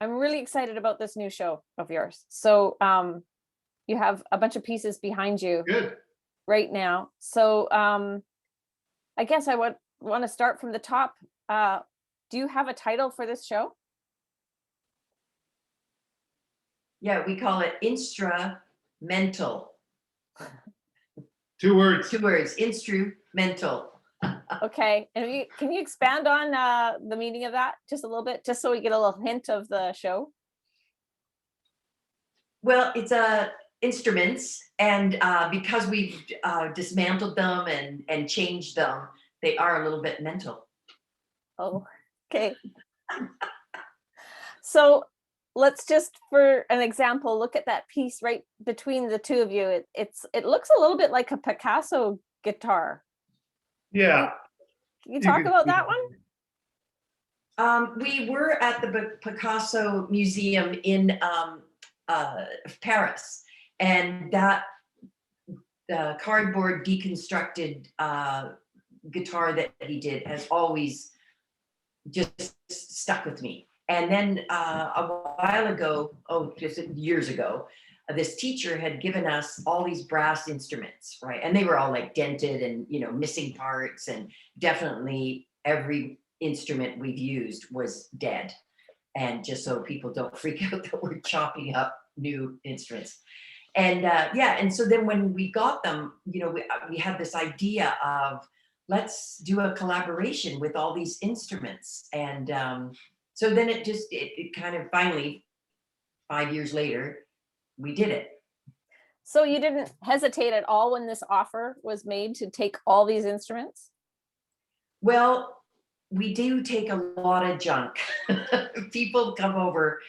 I'm really excited about this new show of yours. So you have a bunch of pieces behind you right now. So I guess I want to start from the top. Do you have a title for this show? Yeah, we call it Instru Mental. 2 words. 2 words, Instru Mental. Okay, and can you expand on the meaning of that just a little bit, just so we get a little hint of the show? Well, it's instruments, and because we've dismantled them and changed them, they are a little bit mental. Oh, okay. So let's just, for an example, look at that piece right between the two of you. It looks a little bit like a Picasso guitar. Yeah. Can you talk about that one? We were at the Picasso Museum in Paris, and that the cardboard deconstructed guitar that he did has always just stuck with me. And then a while ago, just years ago, this teacher had given us all these brass instruments, right? And they were all like dented and, missing parts, and definitely every instrument we've used was dead. And just so people don't freak out that we're chopping up new instruments. And and so then when we got them, we had this idea of, let's do a collaboration with all these instruments. And so then it kind of finally, 5 years later, we did it. So you didn't hesitate at all when this offer was made to take all these instruments? Well, we do take a lot of junk. People come over.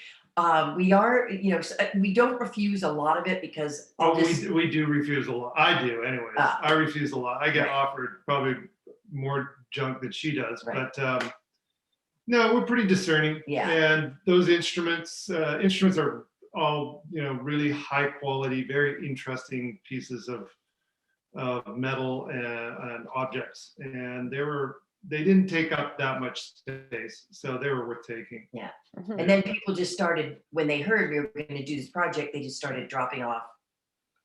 We don't refuse a lot of it because. We do refuse a lot. I do, anyways. I refuse a lot. I get offered probably more junk than she does, but no, we're pretty discerning. Yeah. And those instruments are all really high quality, very interesting pieces of metal and objects, and they didn't take up that much space, so they were worth taking. Yeah. Mm-hmm. And then people just started, when they heard we were going to do this project, they just started dropping off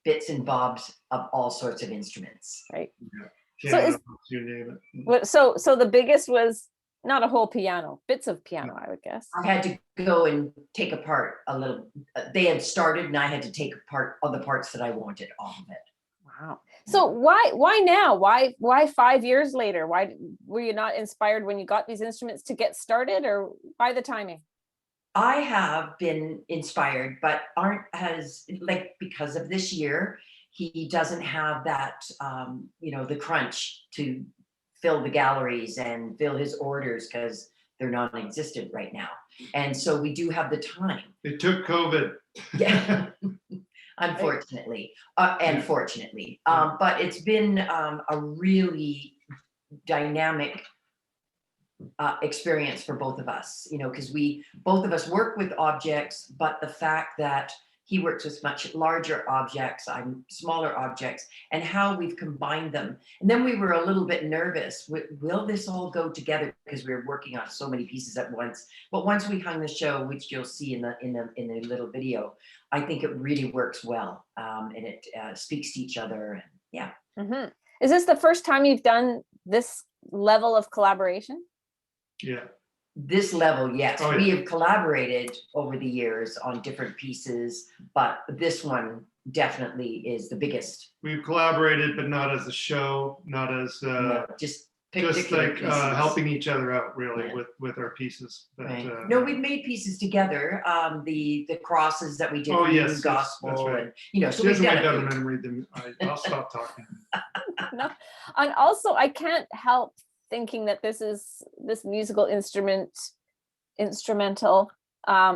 bits and bobs of all sorts of instruments. Right. Yeah. Piano, you name it. So the biggest was not a whole piano, bits of piano, I would guess. I had to go and take apart a little. They had started, and I had to take apart all the parts that I wanted off of it. Wow. So why now? Why 5 years later? Why were you not inspired when you got these instruments to get started, or why the timing? I have been inspired, but Arnt has, because of this year, he doesn't have that, the crunch to fill the galleries and fill his orders, because they're non-existent right now. And so we do have the time. It took COVID. Yeah. Unfortunately, and fortunately, but it's been a really dynamic experience for both of us, because both of us work with objects, but the fact that he works with much larger objects, I'm smaller objects, and how we've combined them. And then we were a little bit nervous. Will this all go together? Because we were working on so many pieces at once. But once we hung the show, which you'll see in the little video, I think it really works well, and it speaks to each other. And yeah. Mm-hmm. Is this the first time you've done this level of collaboration? Yeah. This level, yes. Oh, yeah. We have collaborated over the years on different pieces, but this one definitely is the biggest. We've collaborated, but not as a show, not as just like helping each other out, really, with our pieces. But, right. No, we've made pieces together. The crosses that we did for the gospel, that's right. And so we've done them and read them. I'll stop talking. No, and also I can't help thinking that this musical instrumental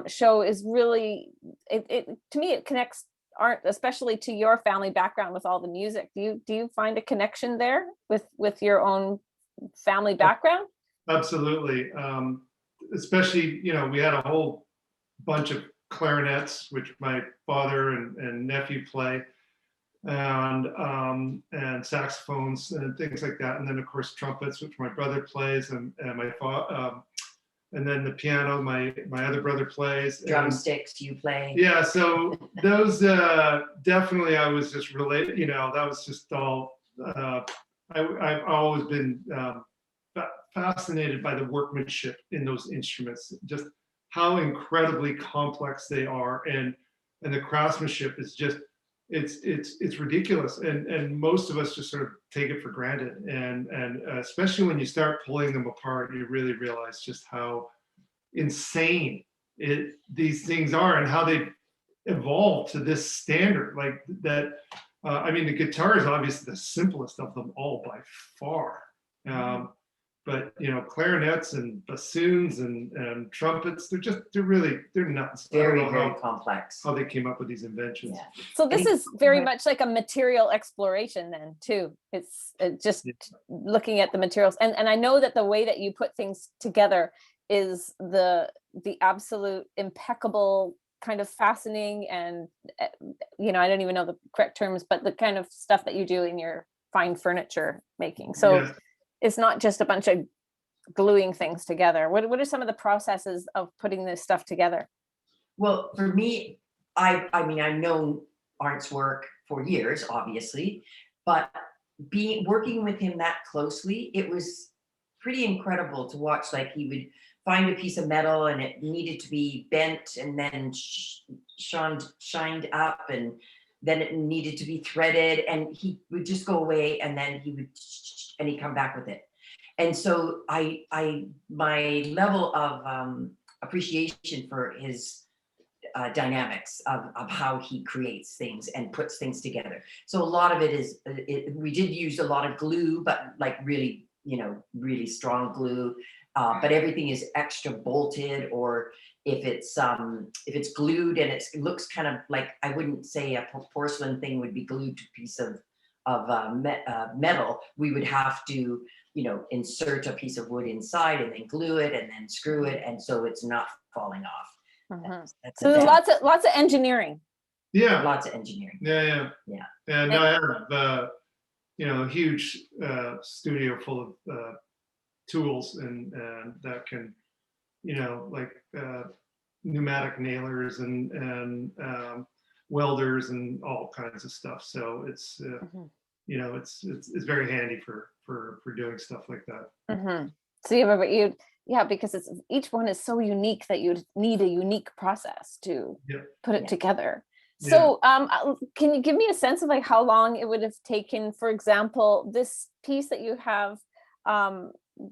show is really, it to me, it connects Arnt, especially to your family background with all the music. Do you find a connection there with your own family background? Absolutely. Especially, we had a whole bunch of clarinets, which my father and nephew play, and saxophones and things like that, and then of course trumpets, which my brother plays, and my and then the piano, my other brother plays. Drumsticks, you play. Yeah, so those definitely I was just related, that was just all, I've always been fascinated by the workmanship in those instruments, just how incredibly complex they are, and the craftsmanship is just, it's ridiculous, and most of us just sort of take it for granted, and especially when you start pulling them apart, you really realize just how insane these things are, and how they evolved to this standard like that. I mean, the guitar is obviously the simplest of them all by far, but clarinets and bassoons and trumpets, they're nuts. Very complex. How they came up with these inventions. Yeah. So this is very much like a material exploration then too. It's just looking at the materials, and I know that the way that you put things together is the absolute impeccable, kind of fascinating, and I don't even know the correct terms, but the kind of stuff that you do in your fine furniture making. So Yes. It's not just a bunch of gluing things together. What are some of the processes of putting this stuff together? Well, for me, I mean, I've known Arnt's work for years, obviously, but working with him that closely, it was pretty incredible to watch. Like, he would find a piece of metal and it needed to be bent and then shined up, and then it needed to be threaded, and he would just go away, and then he'd come back with it. And so my level of appreciation for his dynamics of how he creates things and puts things together. So a lot of it is, we did use a lot of glue, but like really, really strong glue. But everything is extra bolted, or if it's glued and it looks kind of like, I wouldn't say a porcelain thing would be glued to a piece of metal. We would have to, insert a piece of wood inside and then glue it and then screw it, and so it's not falling off. That's so there's lots of engineering. Yeah. Lots of engineering. Yeah. And I have a huge studio full of tools and that can, like pneumatic nailers and welders and all kinds of stuff. So it's it's very handy for doing stuff like that. So because each one is so unique that you'd need a unique process to put it together. So can you give me a sense of like how long it would have taken, for example, this piece that you have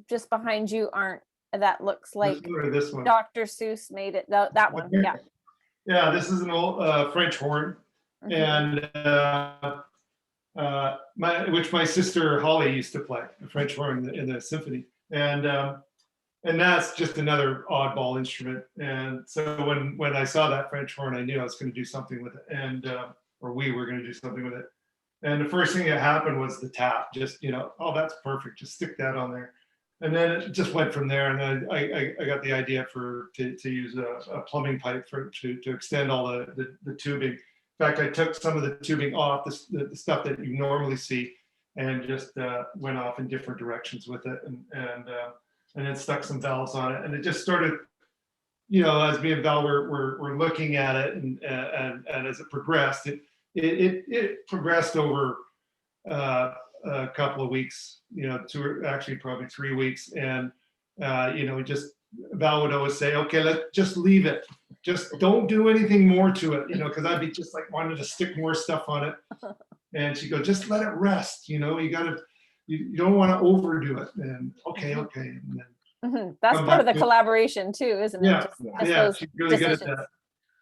just behind you, Arnt, that looks like this one. Dr. Seuss made it, that one. Yeah, this is an old French horn, and which my sister Holly used to play, the French horn in the symphony, and that's just another oddball instrument. And so when I saw that French horn, I knew I was going to do something with it, and or we were going to do something with it. And the first thing that happened was the tap. Just oh, that's perfect. Just stick that on there, and then it just went from there. And then I got the idea to use a plumbing pipe to extend all the tubing. In fact, I took some of the tubing off, the stuff that you normally see, and just went off in different directions with it, and then stuck some valves on it. And it just started, as me and Val were looking at it, and as it progressed, it progressed over a couple of weeks, actually probably 3 weeks. And, Val would always say, okay, let's just leave it. Just don't do anything more to it, because I'd be just like wanting to stick more stuff on it. And she'd go, just let it rest. You don't want to overdo it. And okay. And then that's part of the collaboration too, isn't it? Yeah, she's really good at that.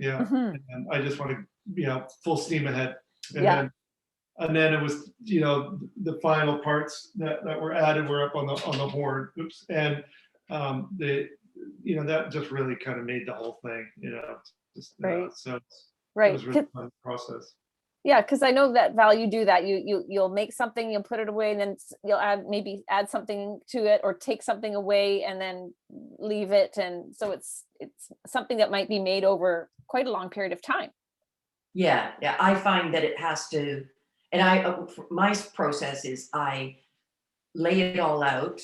Yeah. And I just want to, full steam ahead. And then it was, the final parts that were added were up on the horn. Oops. And that just really kind of made the whole thing, right. So it right. was really fun process. Yeah, because I know that, Val, you do that. You'll make something, you'll put it away, and then you'll add something to it, or take something away and then leave it. And so it's something that might be made over quite a long period of time. Yeah. I find that it has to, and my process is I lay it all out,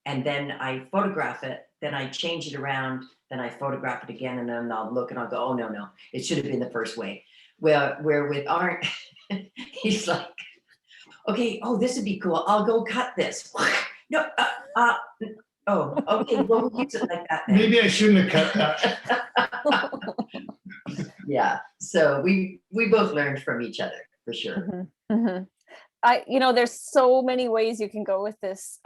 and then I photograph it, then I change it around, then I photograph it again, and then I'll look and I'll go, oh, no, it should have been the first way. Where with Arnt, he's like, okay, oh, this would be cool. I'll go cut this. No, oh, okay, well, we'll use it like that then. Maybe I shouldn't have cut that. Yeah, so we both learned from each other, for sure. There's so many ways you can go with this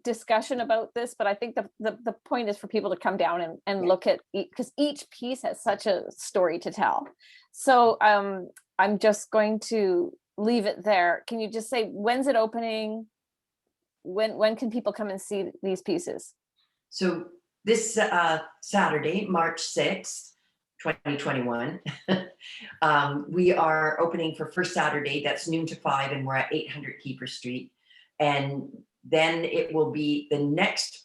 discussion about this, but I think the point is for people to come down and look at, because each piece has such a story to tell. So I'm just going to leave it there. Can you just say, when's it opening? When can people come and see these pieces? So this Saturday, March 6th, 2021, we are opening for first Saturday. That's noon to 5, and we're at 800 Keeper Street. And then it will be the next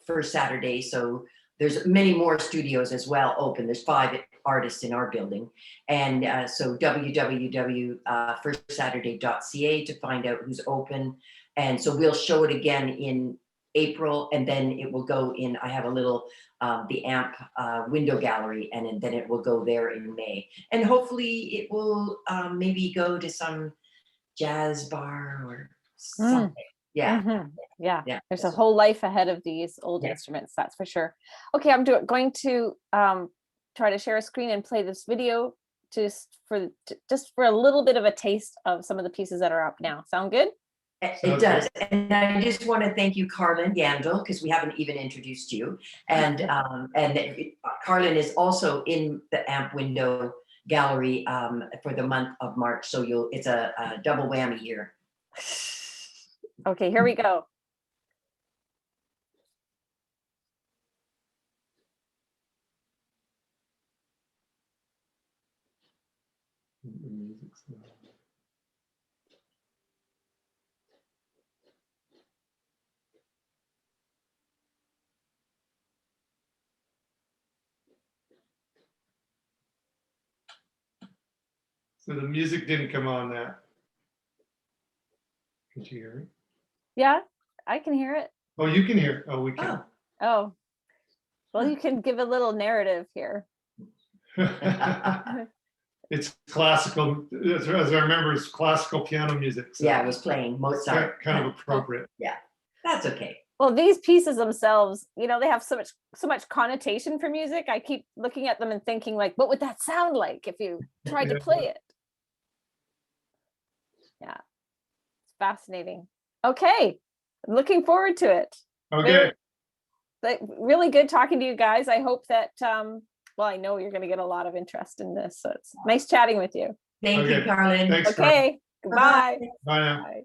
first Saturday. So there's many more studios as well open. There's 5 artists in our building. And so www.firstsaturday.ca to find out who's open. And so we'll show it again in April, and then it will go in, I have a little, the AMP window gallery, and then it will go there in May. And hopefully it will maybe go to some jazz bar or something. Yeah. Yeah. There's a whole life ahead of these old instruments, that's for sure. Okay, I'm going to try to share a screen and play this video just for a little bit of a taste of some of the pieces that are up now. Sound good? It does. And I just want to thank you, Carlyn Yandle, because we haven't even introduced you. And Carlyn is also in the AMP window gallery for the month of March. So it's a double whammy here. Okay, here we go. So the music didn't come on that. Can you hear it? Yeah, I can hear it. Oh, you can hear it. Oh, we can. Oh, well, you can give a little narrative here. It's classical, as I remember, it's classical piano music. So yeah, I was playing Mozart. Kind of appropriate. Yeah, that's okay. Well, these pieces themselves, they have so much connotation for music. I keep looking at them and thinking, like, what would that sound like if you tried to play it? Yeah, it's fascinating. Okay, I'm looking forward to it. Okay. Really good talking to you guys. I hope that, well, I know you're going to get a lot of interest in this. So it's nice chatting with you. Thank you, Carlyn. Thanks, okay, goodbye. Bye now. Bye.